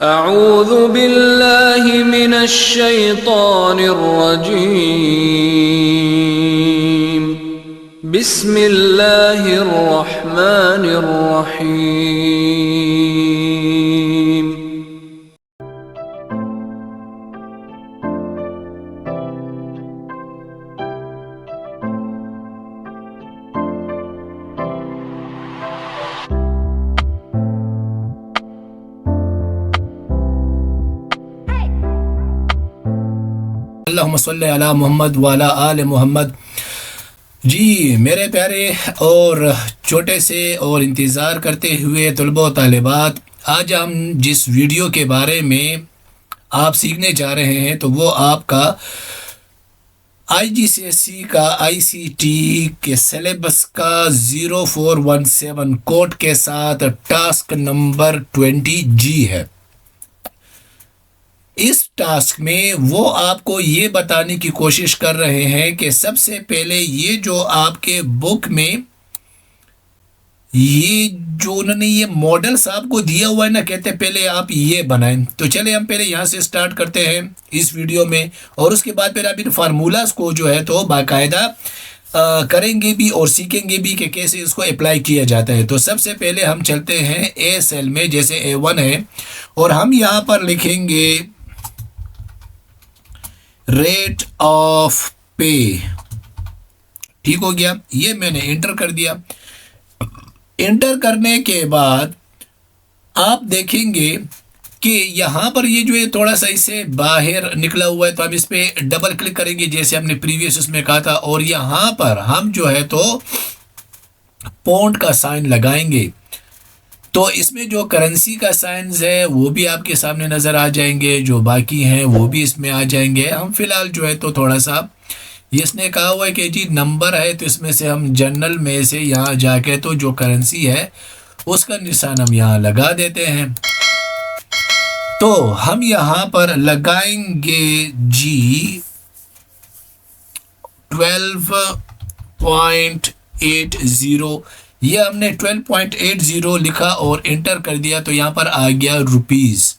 अऊज़ु बिल्लाहि मिनश शैतानिर रजीम। बिस्मिल्लाहिर रहमानिर रहीम। अल्लाहुम्मा सल्ली अला मोहम्मद वाला आल मोहम्मद। जी मेरे प्यारे और छोटे से और इंतज़ार करते हुए तलबा तालिबात, आज हम जिस वीडियो के बारे में आप सीखने जा रहे हैं तो वो आपका IGCSE का ICT के सिलेबस का 0417 कोड के साथ टास्क नंबर 20G है। इस टास्क में वो आपको ये बताने की कोशिश कर रहे हैं कि सबसे पहले ये जो आपके बुक में ये जो उन्होंने ये मॉडल्स आपको दिया हुआ है ना, कहते हैं पहले आप ये बनाएं। तो चले हम पहले यहाँ से स्टार्ट करते हैं इस वीडियो में, और उसके बाद फिर आप इन फार्मूलाज को जो है तो बाकायदा करेंगे भी और सीखेंगे भी कि कैसे इसको अप्लाई किया जाता है। तो सबसे पहले हम चलते हैं ए सेल में, जैसे A1 है, और हम यहाँ पर लिखेंगे रेट ऑफ पे। ठीक हो गया, ये मैंने एंटर कर दिया। एंटर करने के बाद आप देखेंगे कि यहाँ पर ये जो है थोड़ा सा इससे बाहर निकला हुआ है, तो हम इस पे डबल क्लिक करेंगे जैसे हमने प्रीवियस उसमें कहा था, और यहाँ पर हम जो है तो पॉइंट का साइन लगाएंगे। तो इसमें जो करेंसी का साइंस है वो भी आपके सामने नज़र आ जाएंगे, जो बाकी हैं वो भी इसमें आ जाएंगे। हम फिलहाल जो है तो थोड़ा सा, इसने कहा हुआ है कि जी नंबर है, तो इसमें से हम जनरल में से यहाँ जाके तो जो करेंसी है उसका निशान हम यहाँ लगा देते हैं। तो हम यहाँ पर लगाएंगे जी 12.80। ये हमने 12.80 लिखा और एंटर कर दिया, तो यहाँ पर आ गया रुपीज़।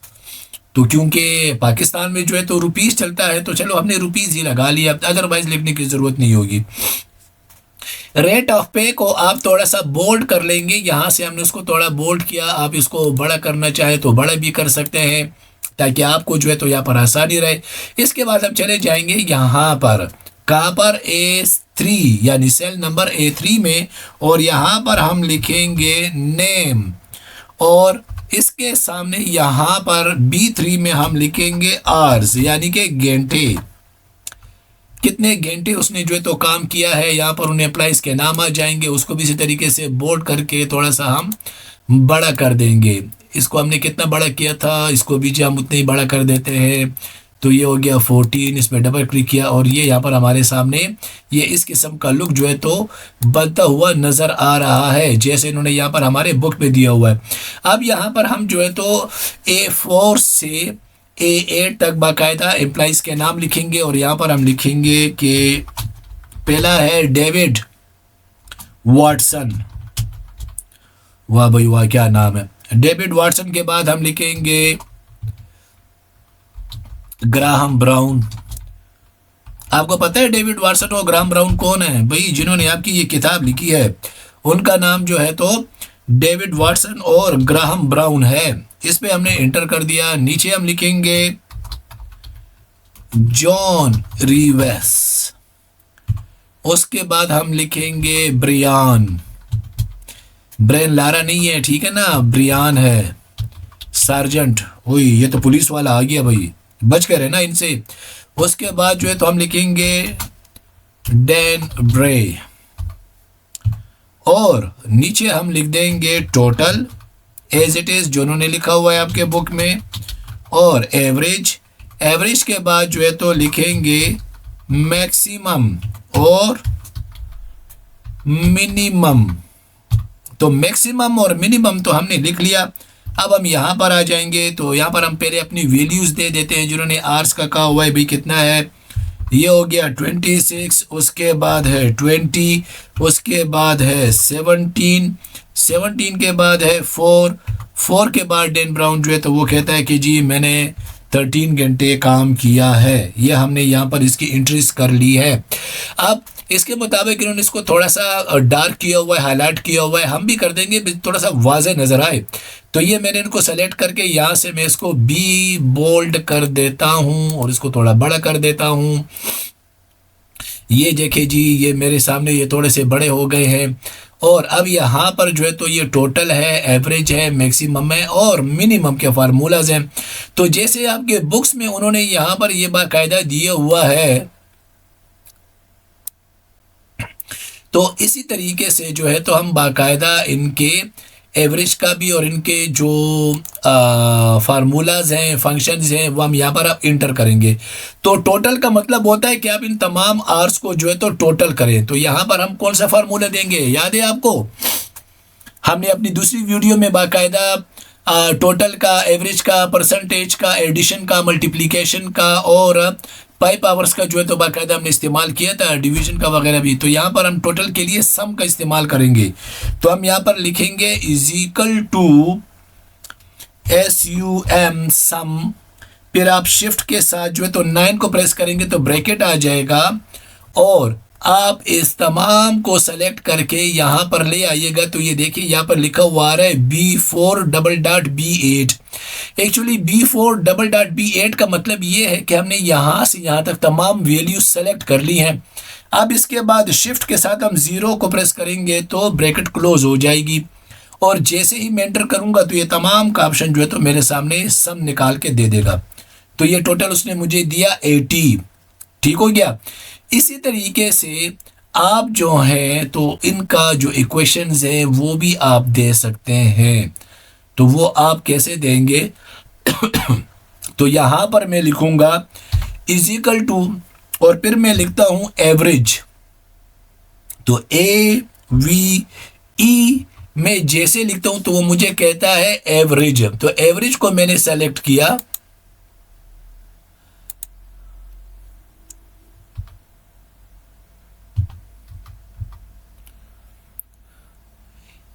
तो क्योंकि पाकिस्तान में जो है तो रुपीज़ चलता है, तो चलो हमने रुपीज़ ही लगा लिया, अदरवाइज लिखने की ज़रूरत नहीं होगी। रेट ऑफ पे को आप थोड़ा सा बोल्ड कर लेंगे, यहाँ से हमने उसको थोड़ा बोल्ड किया। आप इसको बड़ा करना चाहे तो बड़ा भी कर सकते हैं, ताकि आपको जो है तो यहाँ पर आसानी रहे। इसके बाद हम चले जाएंगे यहाँ पर, कहाँ पर, A3 यानी सेल नंबर A3 में, और यहाँ पर हम लिखेंगे नेम, और इसके सामने यहाँ पर B3 में हम लिखेंगे आवर्स यानी कि घंटे, कितने घंटे उसने जो है तो काम किया है। यहाँ पर उन्हें एम्प्लॉइज के नाम आ जाएंगे, उसको भी इसी तरीके से बोल्ड करके थोड़ा सा हम बड़ा कर देंगे। इसको हमने कितना बड़ा किया था, इसको भी जो हम उतने ही बड़ा कर देते हैं। तो ये हो गया 14, इसमें डबल क्लिक किया, और ये यहाँ पर हमारे सामने ये इस किस्म का लुक जो है तो बनता हुआ नज़र आ रहा है, जैसे इन्होंने यहाँ पर हमारे बुक में दिया हुआ है। अब यहाँ पर हम जो है तो A4 से A8 तक बाकायदा एम्प्लॉइज़ के नाम लिखेंगे, और यहाँ पर हम लिखेंगे कि पहला है डेविड वाटसन। वाह भाई वाह, क्या नाम है, डेविड वाटसन। के बाद हम लिखेंगे ग्राहम ब्राउन। आपको पता है डेविड वाटसन और ग्राहम ब्राउन कौन है भाई? जिन्होंने आपकी ये किताब लिखी है उनका नाम जो है तो डेविड वाटसन और ग्राहम ब्राउन है। इस पे हमने एंटर कर दिया। नीचे हम लिखेंगे जॉन रीवेस, उसके बाद हम लिखेंगे ब्रियान। ब्रेन लारा नहीं है, ठीक है ना, ब्रियान है। सार्जेंट, ओए ये तो पुलिस वाला आ गया भाई, बच कर है ना इनसे। उसके बाद जो है तो हम लिखेंगे डैन ब्रे, और नीचे हम लिख देंगे टोटल एज इट इज जो उन्होंने लिखा हुआ है आपके बुक में, और एवरेज। एवरेज के बाद जो है तो लिखेंगे मैक्सिमम और मिनिमम। तो मैक्सिमम और मिनिमम तो हमने लिख लिया। अब हम यहाँ पर आ जाएंगे, तो यहाँ पर हम पहले अपनी वैल्यूज़ दे देते हैं जिन्होंने आर्स का कहा हुआ है भाई कितना है। ये हो गया 26, उसके बाद है 20, उसके बाद है 17, 17 के बाद है 4, 4 के बाद डैन ब्राउन जो है तो वो कहता है कि जी मैंने 13 घंटे काम किया है। ये हमने यहाँ पर इसकी एंट्रीज कर ली है। अब इसके मुताबिक इन्होंने इसको थोड़ा सा डार्क किया हुआ है, हाईलाइट किया हुआ है, हम भी कर देंगे थोड़ा सा वाज़े नज़र आए। तो ये मैंने इनको सेलेक्ट करके यहाँ से मैं इसको बी बोल्ड कर देता हूँ और इसको थोड़ा बड़ा कर देता हूँ। ये देखे जी, ये मेरे सामने ये थोड़े से बड़े हो गए हैं। और अब यहाँ पर जो है तो ये टोटल है, एवरेज है, मैक्सिमम है और मिनिमम के फार्मूलाज हैं। तो जैसे आपके बुक्स में उन्होंने यहाँ पर ये बाकायदा दिया हुआ है, तो इसी तरीके से जो है तो हम बाकायदा इनके एवरेज का भी और इनके जो फार्मूलाज हैं, फंक्शंस हैं, वो हम यहाँ पर आप इंटर करेंगे। तो टोटल का मतलब होता है कि आप इन तमाम आर्स को जो है तो टोटल करें। तो यहाँ पर हम कौन सा फार्मूला देंगे, याद है आपको? हमने अपनी दूसरी वीडियो में बाकायदा टोटल का, एवरेज का, परसेंटेज का, एडिशन का, मल्टीप्लिकेशन का और पाई पावर्स का जो है तो बाकायदा हमने इस्तेमाल किया था, डिवीजन का वगैरह भी। तो यहाँ पर हम टोटल के लिए सम का इस्तेमाल करेंगे। तो हम यहाँ पर लिखेंगे इज इक्वल टू SUM सम, फिर आप शिफ्ट के साथ जो है तो 9 को प्रेस करेंगे तो ब्रैकेट आ जाएगा और आप इस तमाम को सेलेक्ट करके यहाँ पर ले आइएगा। तो ये देखिए यहाँ पर लिखा हुआ आ रहा है B4.B8। एक्चुअली B4.B8 का मतलब ये है कि हमने यहाँ से यहाँ तक तमाम वैल्यू सेलेक्ट कर ली हैं। अब इसके बाद शिफ्ट के साथ हम 0 को प्रेस करेंगे तो ब्रैकेट क्लोज हो जाएगी और जैसे ही मैं एंटर करूँगा तो ये तमाम का ऑप्शन जो है तो मेरे सामने सम निकाल के दे देगा। तो ये टोटल उसने मुझे दिया 80। ठीक हो गया। इसी तरीके से आप जो हैं तो इनका जो इक्वेशंस है वो भी आप दे सकते हैं। तो वो आप कैसे देंगे तो यहाँ पर मैं लिखूंगा इज इक्वल टू और फिर मैं लिखता हूँ एवरेज। तो AVE में जैसे लिखता हूँ तो वो मुझे कहता है एवरेज। तो एवरेज को मैंने सेलेक्ट किया,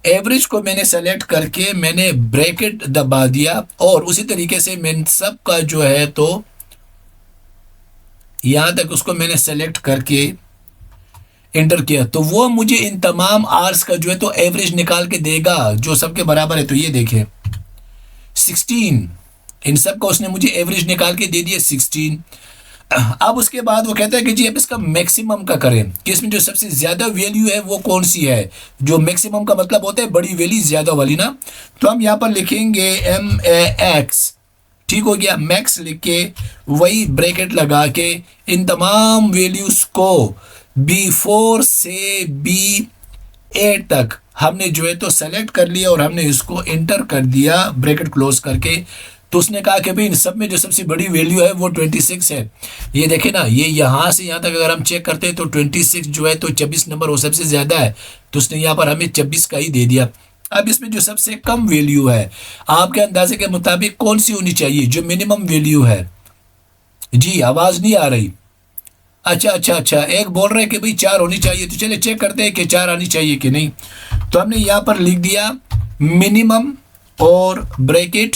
एवरेज को मैंने सेलेक्ट करके मैंने ब्रैकेट दबा दिया और उसी तरीके से मैं सब का जो है तो यहां तक उसको मैंने सेलेक्ट करके एंटर किया। तो वो मुझे इन तमाम आर्स का जो है तो एवरेज निकाल के देगा जो सबके बराबर है। तो ये देखें 16, इन सब का उसने मुझे एवरेज निकाल के दे दिया 16। अब उसके बाद वो कहता है कि जी अब इसका मैक्सिमम का करें कि इसमें जो सबसे ज्यादा वैल्यू है वो कौन सी है। जो मैक्सिमम का मतलब होता है बड़ी वैल्यू ज्यादा वाली ना। तो हम यहाँ पर लिखेंगे MAX। ठीक हो गया। मैक्स लिख के वही ब्रैकेट लगा के इन तमाम वैल्यूज को B4 से B8 तक हमने जो है तो सेलेक्ट कर लिया और हमने इसको एंटर कर दिया ब्रैकेट क्लोज करके। तो उसने कहा कि भाई इन सब में जो सबसे बड़ी वैल्यू है वो 26 है। ये देखें ना, ये यहाँ से यहाँ तक अगर हम चेक करते हैं तो 26 जो है तो 26 नंबर वो सबसे ज़्यादा है। तो उसने यहाँ पर हमें 26 का ही दे दिया। अब इसमें जो सबसे कम वैल्यू है आपके अंदाजे के मुताबिक कौन सी होनी चाहिए, जो मिनिमम वैल्यू है? जी आवाज़ नहीं आ रही। अच्छा, एक बोल रहे हैं कि भाई 4 होनी चाहिए। तो चलिए चेक करते हैं कि 4 आनी चाहिए कि नहीं। तो हमने यहाँ पर लिख दिया मिनिमम और ब्रैकेट,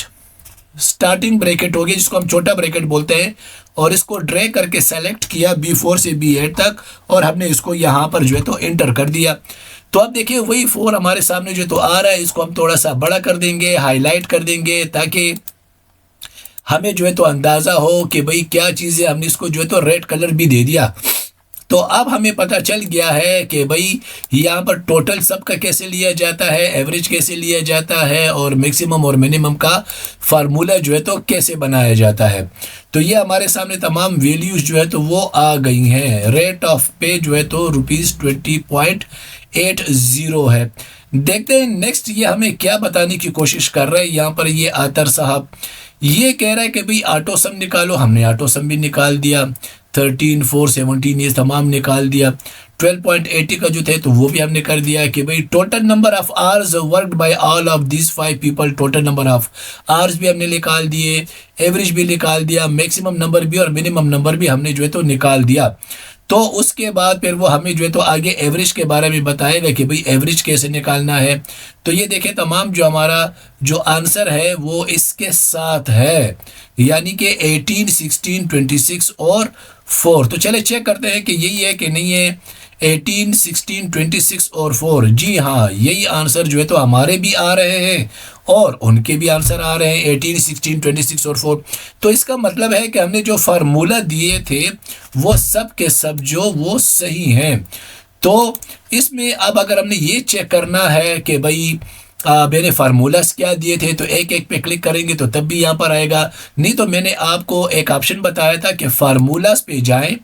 स्टार्टिंग ब्रैकेट हो गया जिसको हम छोटा ब्रैकेट बोलते हैं, और इसको ड्रैग करके सेलेक्ट किया B4 से B8 तक और हमने इसको यहाँ पर जो है तो एंटर कर दिया। तो अब देखिए वही 4 हमारे सामने जो तो आ रहा है। इसको हम थोड़ा सा बड़ा कर देंगे, हाईलाइट कर देंगे ताकि हमें जो है तो अंदाज़ा हो कि भाई क्या चीज़ है। हमने इसको जो है तो रेड कलर भी दे दिया। तो अब हमें पता चल गया है कि भाई यहाँ पर टोटल सबका कैसे लिया जाता है, एवरेज कैसे लिया जाता है और मैक्सिमम और मिनिमम का फार्मूला जो है तो कैसे बनाया जाता है। तो ये हमारे सामने तमाम वैल्यूज जो है तो वो आ गई हैं। रेट ऑफ पे जो है तो ₹20.80 है। देखते हैं नेक्स्ट ये हमें क्या बताने की कोशिश कर रहा है। यहाँ पर ये आतर साहब ये कह रहा है कि भाई ऑटो सम निकालो। हमने ऑटो सम भी निकाल दिया, 13, 4, 17 ये तमाम निकाल दिया। 12.80 का जो थे तो वो भी हमने कर दिया कि भाई total number of hours worked by all of this 5 people, total number of hours भी हमने निकाल दिए, एवरेज भी निकाल दिया, मैक्सिमम नंबर भी और मिनिमम नंबर भी हमने जो है तो निकाल दिया। तो उसके बाद फिर वो हमें जो है तो आगे एवरेज के बारे में बताएगा कि भाई एवरेज कैसे निकालना है। तो ये देखें तमाम जो हमारा जो आंसर है वो इसके साथ है, यानी कि 18, 16, 26 और 4। तो चले चेक करते हैं कि यही है कि नहीं है। 18, 16, 26 और 4, जी हाँ यही आंसर जो है तो हमारे भी आ रहे हैं और उनके भी आंसर आ रहे हैं 18, 16, 26 और 4। तो इसका मतलब है कि हमने जो फार्मूला दिए थे वो सब के सब जो वो सही हैं। तो इसमें अब अगर हमने ये चेक करना है कि भाई मैंने फार्मूलास क्या दिए थे, तो एक एक पे क्लिक करेंगे तो तब भी यहाँ पर आएगा। नहीं तो मैंने आपको एक ऑप्शन बताया था कि फार्मूलास पे जाएं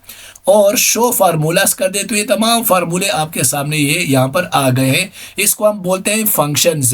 और शो फार्मूलास कर दे, तो ये तमाम फार्मूले आपके सामने ये यहाँ पर आ गए हैं। इसको हम बोलते हैं फंक्शंस।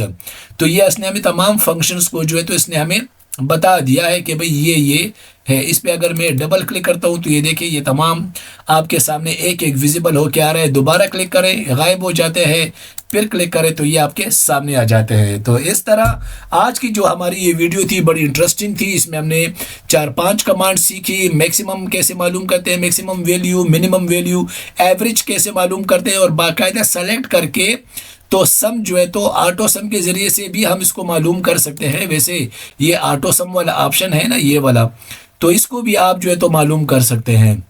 तो ये इसने हमें तमाम फंक्शंस को जो है तो इसने हमें बता दिया है कि भाई ये है। इस पे अगर मैं डबल क्लिक करता हूँ तो ये देखिए ये तमाम आपके सामने एक एक विजिबल होके आ रहा है। दोबारा क्लिक करें गायब हो जाते हैं, फिर क्लिक करें तो ये आपके सामने आ जाते हैं। तो इस तरह आज की जो हमारी ये वीडियो थी बड़ी इंटरेस्टिंग थी। इसमें हमने 4-5 कमांड सीखी। मैक्सिमम कैसे मालूम करते हैं, maximum value, minimum value, average कैसे मालूम करते हैं और बाकायदा सेलेक्ट करके तो सम जो है तो ऑटो सम के ज़रिए से भी हम इसको मालूम कर सकते हैं। वैसे ये ऑटो सम वाला ऑप्शन है ना ये वाला, तो इसको भी आप जो है तो मालूम कर सकते हैं।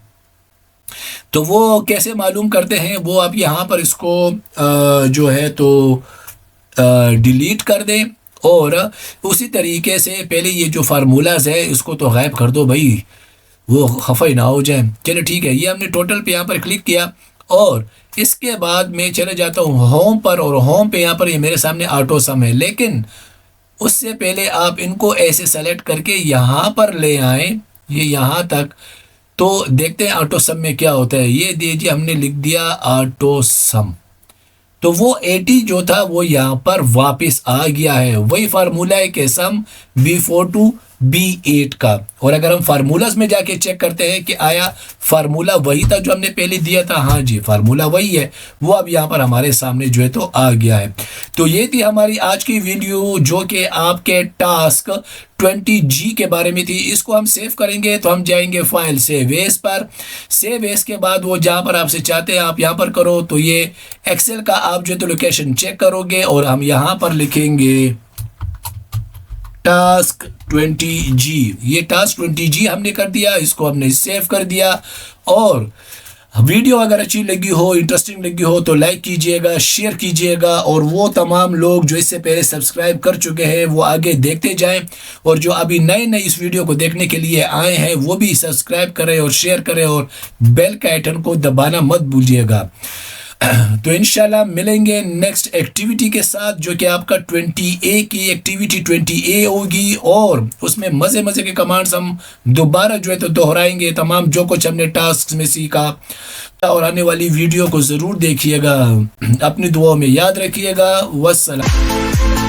तो वो कैसे मालूम करते हैं वो आप यहाँ पर इसको जो है तो डिलीट कर दें और उसी तरीके से पहले ये जो फार्मूलाज है इसको तो गायब कर दो भाई, वो खफा ही ना हो जाए। चलो ठीक है, ये हमने टोटल पे यहाँ पर क्लिक किया और इसके बाद मैं चले जाता हूँ होम पर और होम पे यहाँ पर ये मेरे सामने ऑटो सम है। लेकिन उससे पहले आप इनको ऐसे सेलेक्ट करके यहाँ पर ले आए, ये यहाँ तक, तो देखते हैं ऑटो सम में क्या होता है। ये दीजिए हमने लिख दिया ऑटो सम, तो वो 80 जो था वो यहाँ पर वापस आ गया है। वही फार्मूला है कि सम B4 to B8 का। और अगर हम फार्मूलाज में जाके चेक करते हैं कि आया फार्मूला वही था जो हमने पहले दिया था, हाँ जी फार्मूला वही है, वो अब यहाँ पर हमारे सामने जो है तो आ गया है। तो ये थी हमारी आज की वीडियो जो कि आपके टास्क 20G के बारे में थी। इसको हम सेव करेंगे तो हम जाएंगे फाइल सेव एज पर। सेव एज के बाद वो जहाँ पर आपसे चाहते हैं आप यहाँ पर करो, तो ये एक्सेल का आप जो है तो लोकेशन चेक करोगे और हम यहाँ पर लिखेंगे टास्क 20G। ये टास्क 20G हमने कर दिया, इसको हमने सेव कर दिया। और वीडियो अगर अच्छी लगी हो, इंटरेस्टिंग लगी हो तो लाइक कीजिएगा, शेयर कीजिएगा और वो तमाम लोग जो इससे पहले सब्सक्राइब कर चुके हैं वो आगे देखते जाएं और जो अभी नए नए इस वीडियो को देखने के लिए आए हैं वो भी सब्सक्राइब करें और शेयर करें और बेल का आइकन को दबाना मत भूलिएगा। तो इंशाल्लाह मिलेंगे नेक्स्ट एक्टिविटी के साथ जो कि आपका 20A की एक्टिविटी 20A होगी और उसमें मज़े मज़े के कमांड्स हम दोबारा जो है तो दोहराएंगे, तमाम जो कुछ हमने टास्क में सीखा। और आने वाली वीडियो को ज़रूर देखिएगा, अपनी दुआओं में याद रखिएगा। वस्सलाम।